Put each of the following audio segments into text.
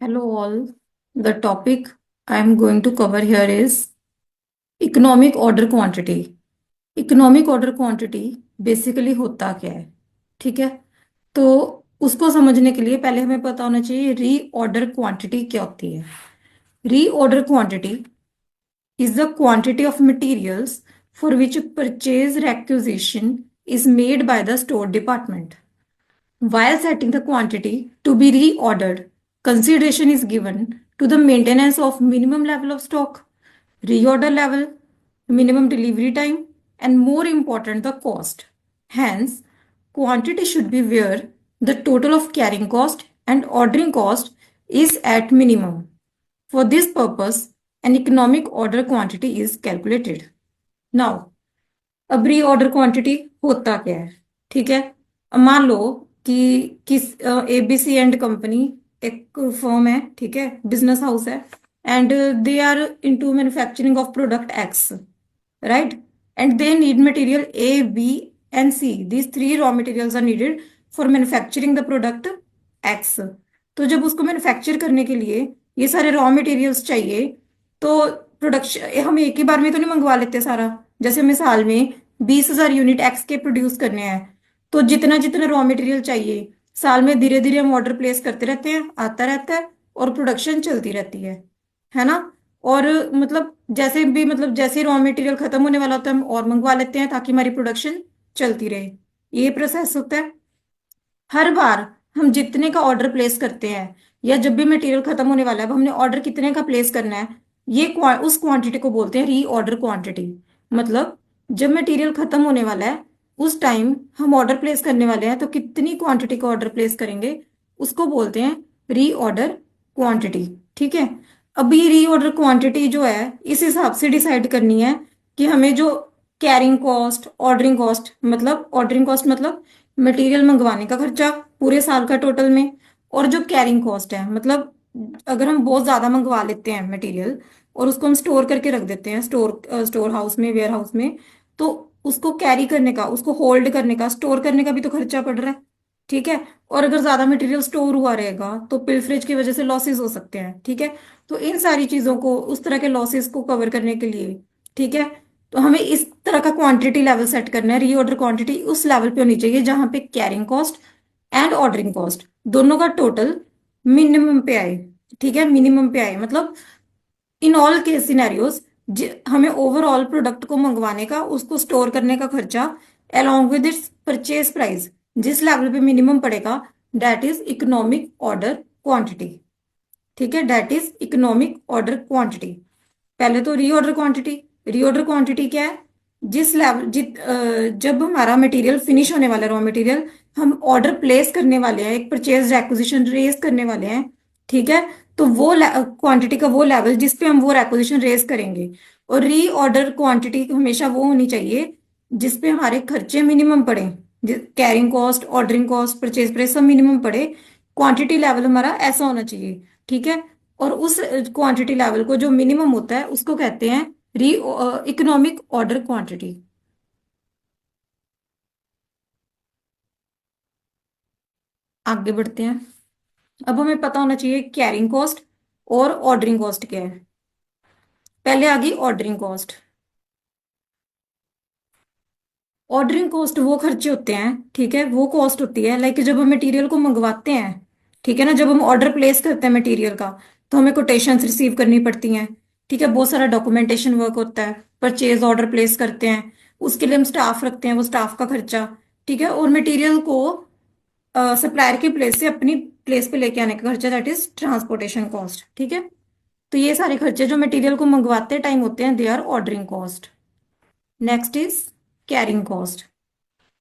Hello all. The topic I am going to cover here is economic order quantity. Economic order quantity basically होता क्या है? ठीक है। तो उसको समझने के लिए पहले हमें पता होना चाहिए रीऑर्डर क्वांटिटी क्या होती है। Reorder quantity is the quantity of materials for which purchase requisition is made by the store department. While setting the quantity to be reordered, consideration is given to the maintenance of minimum level of stock, reorder level, minimum delivery time, and more important, the cost. Hence, quantity should be where the total of carrying cost and ordering cost is at minimum. For this purpose, an economic order quantity is calculated. Now, अब री order quantity होता क्या है? ठीक है। अब मान लो कि किस एबीसी एंड कंपनी एक फर्म है, ठीक है, बिजनेस हाउस है, and they are into manufacturing of product X, right? And they need material A B and C, these three raw materials are needed for manufacturing the product X. तो जब उसको manufacture करने के लिए ये सारे raw materials चाहिए, तो प्रोडक्शन हम एक ही बार में तो नहीं मंगवा लेते सारा। जैसे हमें साल में 20,000 यूनिट एक्स के प्रोड्यूस करने हैं, तो जितना जितना रॉ मटेरियल चाहिए साल में धीरे धीरे हम ऑर्डर प्लेस करते रहते हैं, आता रहता है और प्रोडक्शन चलती रहती है ना? और मतलब जैसे भी, मतलब जैसे रॉ मटेरियल खत्म होने वाला होता है हम और मंगवा लेते हैं ताकि हमारी प्रोडक्शन चलती रहे। ये प्रोसेस होता है। हर बार हम जितने का ऑर्डर प्लेस करते हैं या जब भी मटेरियल खत्म होने वाला है, अब हमने ऑर्डर कितने का प्लेस करना है, ये उस क्वांटिटी को बोलते हैं री ऑर्डर क्वांटिटी। मतलब जब मटेरियल खत्म होने वाला है उस टाइम हम ऑर्डर प्लेस करने वाले हैं, तो कितनी क्वांटिटी का ऑर्डर प्लेस करेंगे उसको बोलते हैं री ऑर्डर क्वांटिटी। ठीक है। अब ये री ऑर्डर क्वांटिटी जो है इस हिसाब से डिसाइड करनी है कि हमें जो कैरिंग कॉस्ट, ऑर्डरिंग कॉस्ट मतलब मटेरियल मंगवाने का खर्चा पूरे साल का टोटल में, और जो कैरिंग कॉस्ट है मतलब अगर हम बहुत ज्यादा मंगवा लेते हैं मटेरियल और उसको हम स्टोर करके रख देते हैं स्टोर हाउस में, वेयर हाउस में, तो उसको कैरी करने का, उसको होल्ड करने का, स्टोर करने का भी तो खर्चा पड़ रहा है। ठीक है। और अगर ज्यादा मटेरियल स्टोर हुआ रहेगा तो पिलफरेज की वजह से लॉसेस हो सकते हैं। ठीक है। तो इन सारी चीजों को, उस तरह के लॉसेस को कवर करने के लिए, ठीक है, तो हमें इस तरह का क्वांटिटी लेवल सेट करना है। रीऑर्डर क्वांटिटी उस लेवल पे होनी चाहिए जहां पे carrying cost and ordering cost दोनों का टोटल मिनिमम पे आए। ठीक है, मिनिमम पे आए मतलब इन ऑल केस सिनेरियोज हमें ओवरऑल प्रोडक्ट को मंगवाने का, उसको स्टोर करने का खर्चा along with its purchase price जिस लेवल पे मिनिमम पड़ेगा, that is economic order quantity. ठीक है, that is economic order quantity. पहले तो रीऑर्डर क्वांटिटी। रीऑर्डर क्वांटिटी क्या है? जब हमारा मटेरियल फिनिश होने वाला है, रॉ मटेरियल हम ऑर्डर प्लेस करने वाले हैं, एक परचेज रेक्विजिशन रेज करने वाले हैं, ठीक है, तो वो क्वांटिटी का वो लेवल जिस पे हम वो रेक्विजिशन रेज करेंगे। और रीऑर्डर क्वांटिटी हमेशा वो होनी चाहिए जिस पे हमारे खर्चे मिनिमम पड़े, carrying cost, ordering cost, purchase price सब मिनिमम पड़े। क्वांटिटी लेवल हमारा ऐसा होना चाहिए। ठीक है। और उस क्वांटिटी लेवल को जो मिनिमम होता है उसको कहते हैं री इकोनॉमिक ऑर्डर क्वांटिटी। आगे बढ़ते हैं। अब हमें पता होना चाहिए कैरिंग कॉस्ट और ऑर्डरिंग कॉस्ट क्या है। पहले आ गई ऑर्डरिंग कॉस्ट। ऑर्डरिंग कॉस्ट वो खर्चे होते हैं, ठीक है, वो कॉस्ट होती है लाइक जब हम मटेरियल को मंगवाते हैं, ठीक है ना, जब हम ऑर्डर प्लेस करते हैं मटेरियल का, तो हमें कोटेशंस रिसीव करनी पड़ती हैं। ठीक है, बहुत सारा डॉक्यूमेंटेशन वर्क होता है, परचेज ऑर्डर प्लेस करते हैं, उसके लिए हम स्टाफ रखते हैं, वो स्टाफ का खर्चा। ठीक है। और मटेरियल को सप्लायर की प्लेस से अपनी प्लेस पे लेके आने का खर्चा, दैट इज ट्रांसपोर्टेशन कॉस्ट। ठीक है। तो ये सारे खर्चे जो मटेरियल को मंगवाते टाइम होते हैं, they are ordering cost. Next is carrying cost.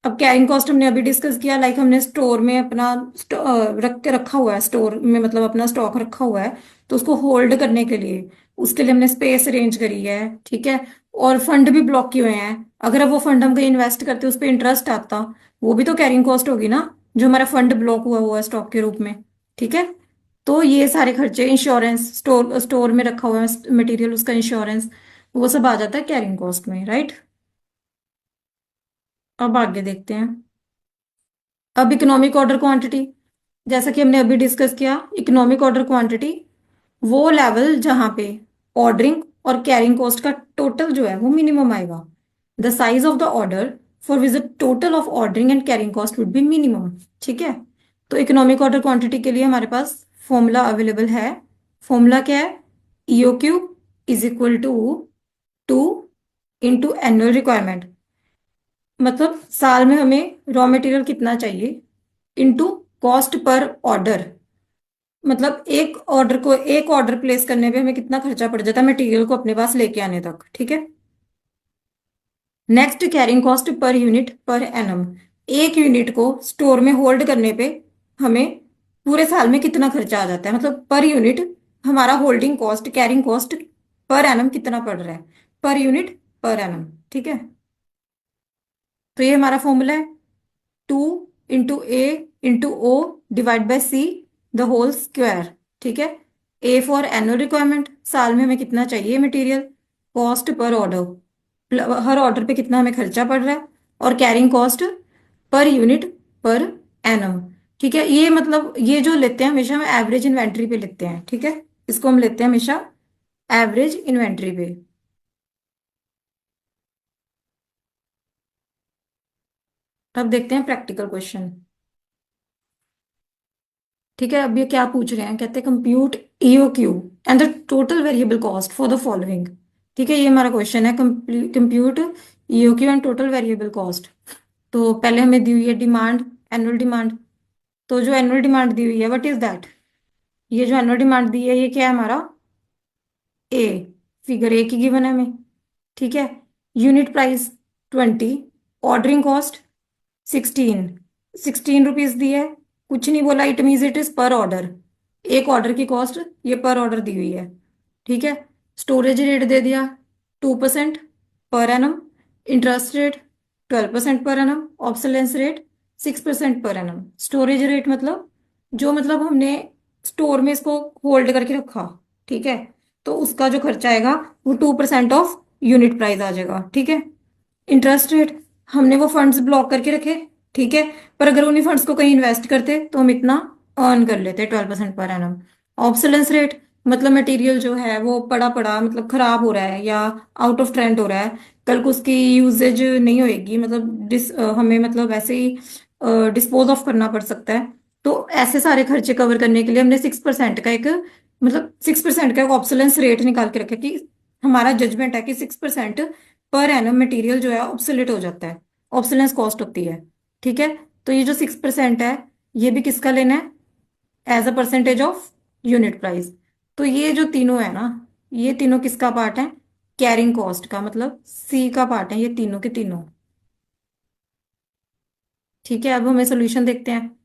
अब कैरिंग कॉस्ट हमने अभी डिस्कस किया, लाइक हमने स्टोर में अपना रख के रखा हुआ है, स्टोर में मतलब अपना स्टॉक रखा हुआ है, तो उसको होल्ड करने के लिए उसके लिए हमने स्पेस अरेंज करी है। ठीक है। और फंड भी ब्लॉक किए हुए हैं, अगर अब वो फंड हम कहीं इन्वेस्ट करते उस पर इंटरेस्ट आता, वो भी तो कैरिंग कॉस्ट होगी ना, जो हमारा फंड ब्लॉक हुआ हुआ है स्टॉक के रूप में। ठीक है। तो ये सारे खर्चे, इंश्योरेंस, स्टोर स्टोर में रखा हुआ है मटेरियल, उसका इंश्योरेंस, वो सब आ जाता है कैरिंग कॉस्ट में, राइट? अब आगे देखते हैं। अब इकोनॉमिक ऑर्डर क्वांटिटी। जैसा कि हमने अभी डिस्कस किया, इकोनॉमिक ऑर्डर क्वांटिटी वो लेवल जहां पे ऑर्डरिंग और कैरिंग कॉस्ट का टोटल जो है वो मिनिमम आएगा। The size of the order for which the total of ordering and carrying cost would be minimum. ठीक है। तो इकोनॉमिक ऑर्डर क्वांटिटी के लिए हमारे पास फॉर्मूला अवेलेबल है। फॉर्मूला क्या है? E O Q is equal to 2 into annual requirement. मतलब साल में हमें रॉ मटेरियल कितना चाहिए इंटू कॉस्ट पर ऑर्डर। मतलब एक ऑर्डर प्लेस करने पे हमें कितना खर्चा पड़ जाता है मटेरियल को अपने पास लेके आने तक। ठीक है। Next, carrying cost per unit per annum. एक यूनिट को स्टोर में होल्ड करने पे हमें पूरे साल में कितना खर्चा आ जाता है, मतलब पर यूनिट हमारा holding cost, carrying cost per annum कितना पड़ रहा है, पर यूनिट पर एनम। ठीक है। तो ये हमारा फॉर्मूला है, 2 into A into O divide by C the whole square. ठीक है। ए फॉर एनुअल रिक्वायरमेंट, साल में हमें कितना चाहिए मटेरियल, कॉस्ट पर ऑर्डर, हर ऑर्डर पे कितना हमें खर्चा पड़ रहा है, और carrying cost per unit per annum. ठीक है। ये मतलब ये जो लेते हैं हमेशा हम एवरेज इन्वेंट्री पे लेते हैं। ठीक है। इसको हम लेते हैं हमेशा एवरेज इन्वेंट्री पे। अब देखते हैं प्रैक्टिकल क्वेश्चन। ठीक है। अब ये क्या पूछ रहे हैं, कहते हैं compute E O Q and the total variable cost for the following. ठीक है। ये हमारा क्वेश्चन है, compute E O Q and total variable cost. तो पहले हमें दी हुई है डिमांड, एनुअल डिमांड। तो जो एनुअल डिमांड दी हुई है, व्हाट इज दैट? ये जो एनुअल डिमांड दी है ये क्या है हमारा? ए, फिगर ए की गिवन है हमें। ठीक है। Unit price 20, ordering cost 16, 16 rupees दी है। कुछ नहीं बोला, it means it is per order. एक ऑर्डर की कॉस्ट ये पर ऑर्डर दी हुई है। ठीक है। स्टोरेज रेट दे दिया 2% per annum, interest rate 12% per annum, obsolescence rate 6% per annum. Storage rate मतलब जो मतलब हमने स्टोर में इसको होल्ड करके रखा। ठीक है। तो उसका जो खर्चा आएगा वो 2% ऑफ यूनिट प्राइस आ जाएगा। ठीक है। इंटरेस्ट रेट, हमने वो फंड्स ब्लॉक करके रखे। ठीक है। पर अगर उन्हीं फंड्स को कहीं इन्वेस्ट करते तो हम इतना अर्न कर लेते 12% पर एनम। ऑब्सोलेंस रेट मतलब मटेरियल जो है वो पड़ा पड़ा मतलब खराब हो रहा है या आउट ऑफ ट्रेंड हो रहा है, कल को उसकी यूजेज नहीं होएगी, मतलब हमें मतलब ऐसे ही डिस्पोज ऑफ करना पड़ सकता है। तो ऐसे सारे खर्चे कवर करने के लिए हमने 6% का एक, मतलब 6% का एक ऑब्सोलेंस रेट निकाल के रखा कि हमारा जजमेंट है कि 6% पर एनम मटेरियल जो है ऑब्सोलेट हो जाता है, ऑब्सोलेंस कॉस्ट होती है। ठीक है। तो ये जो 6% है ये भी किसका लेना है? As a percentage of unit price. तो ये जो तीनों है ना, ये तीनों किसका पार्ट है? कैरिंग कॉस्ट का, मतलब सी का पार्ट है ये तीनों के तीनों। ठीक है। अब हमें सोल्यूशन देखते हैं।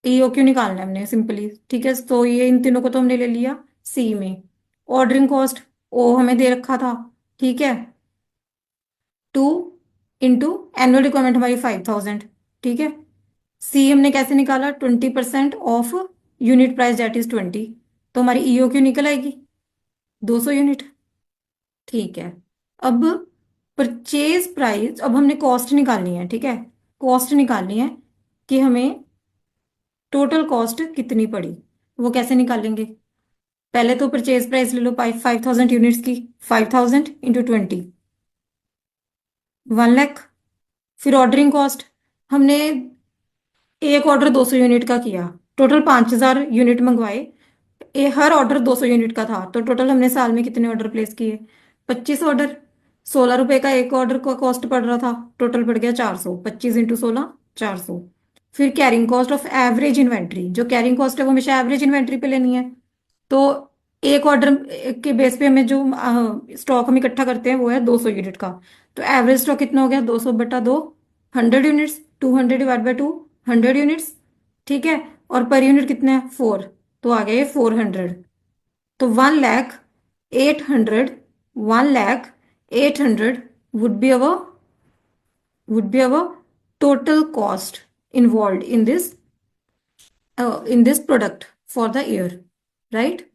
ईओ क्यू निकालना है हमने सिंपली। ठीक है। तो ये इन तीनों को तो हमने ले लिया सी में। ऑर्डरिंग कॉस्ट ओ हमें दे रखा था। ठीक है। 2 इंटू एनुअल रिक्वायरमेंट हमारी 5000। ठीक है। सी हमने कैसे निकाला? 20% of unit price that is 20। तो हमारी ईओ क्यू निकल आएगी 200 यूनिट। ठीक है। अब परचेज प्राइस, अब हमने कॉस्ट निकालनी है। ठीक है। कॉस्ट निकालनी है कि हमें टोटल कॉस्ट कितनी पड़ी। वो कैसे निकालेंगे? पहले तो परचेज प्राइस ले लो 5000 यूनिट्स की। 5000 इंटू 20, 1 लाख। फिर ऑर्डरिंग कॉस्ट, हमने एक ऑर्डर 200 यूनिट का किया, टोटल 5000 यूनिट मंगवाए। हर ऑर्डर 200 यूनिट का था, तो टोटल हमने साल में कितने ऑर्डर प्लेस किए? 25 ऑर्डर। 16 रुपए का एक ऑर्डर का कॉस्ट पड़ रहा था, टोटल पड़ गया 400। 25 इंटू 16, 400। फिर carrying cost of average inventory, जो कैरिंग कॉस्ट है वो हमेशा एवरेज इन्वेंट्री पे लेनी है। तो एक ऑर्डर के बेस पे हमें जो स्टॉक हम इकट्ठा करते हैं वो है 200 यूनिट का। तो एवरेज स्टॉक कितना हो गया? 200/2, 100 यूनिट्स। 200 divide by 2, 100 units. ठीक है। और पर यूनिट कितना है? 4। तो आ गया ये 400। तो 1,08,100, 1,08,100 would be our would be our total cost involved in this product for the year, right?